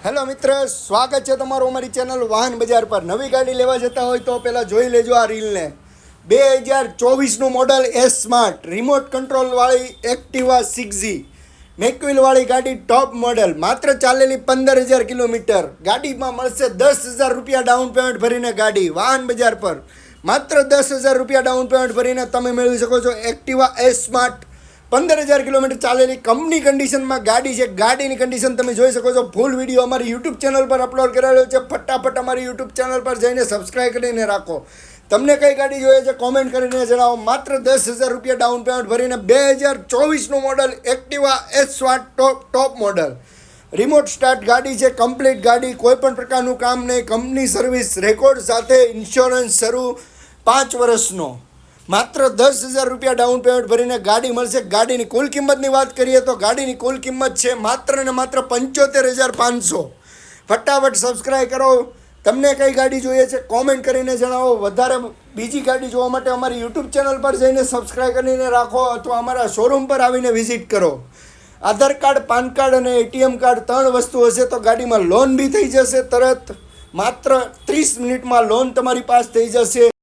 Hello મિત્ર, સ્વાગત છે તમારું અમારી ચેનલ વાહન બજાર પર. નવી ગાડી લેવા જતા હોય તો પહેલાં જોઈ લેજો આ રીલને. 2024નું મોડલ એસ સ્માર્ટ રિમોટ કંટ્રોલવાળી એક્ટિવા 6G મેકવિલવાળી ગાડી ટોપ મોડલ, માત્ર ચાલેલી 15,000 કિલોમીટર. ગાડીમાં મળશે 10,000 રૂપિયા ડાઉન પેમેન્ટ ભરીને ગાડી. વાહન બજાર પર માત્ર 10,000 રૂપિયા ડાઉન પેમેન્ટ ભરીને તમે મેળવી શકો છો એક્ટિવા એસ સ્માર્ટ. 15,000 કિલોમીટર ચાલેલી કંપની કન્ડિશનમાં ગાડી છે. ગાડીની કન્ડિશન તમે જોઈ શકો છો. ફૂલ વિડીયો અમારી યુટ્યુબ ચેનલ પર અપલોડ કરેલો છે. ફટાફટ અમારી યુટ્યુબ ચેનલ પર જઈને સબસ્ક્રાઈબ કરીને રાખો. તમને કઈ ગાડી જોઈએ છે કોમેન્ટ કરીને જણાવો. માત્ર 10,000 રૂપિયા ડાઉન પેમેન્ટ ભરીને 2024નું model Activa S smart top model remote start ગાડી છે. કમ્પ્લીટ ગાડી, કોઈ પણ પ્રકારનું કામ નહીં, કંપની સર્વિસ રેકોર્ડ સાથે, ઇન્સ્યોરન્સ શરૂ 5 વર્ષનો. માત્ર 10,000 રૂપિયા ડાઉન પેમેન્ટ ભરીને ગાડી મળશે. ગાડીની કુલ કિંમતની વાત કરીએ તો ગાડીની કુલ કિંમત છે માત્ર ને માત્ર 75,500. ફટાફટ સબસ્ક્રાઈબ કરો. તમને કઈ ગાડી જોઈએ છે કોમેન્ટ કરીને જણાવો. વધારે બીજી ગાડી જોવા માટે અમારી યુટ્યુબ ચેનલ પર જઈને સબસ્ક્રાઈબ કરીને રાખો અથવા અમારા શોરૂમ પર આવીને વિઝિટ કરો. આધાર કાર્ડ, પાન કાર્ડ અને એટીએમ કાર્ડ 3 વસ્તુ હશે તો ગાડીમાં લોન બી થઈ જશે તરત. માત્ર 30 મિનિટમાં લોન તમારી પાસ થઈ જશે.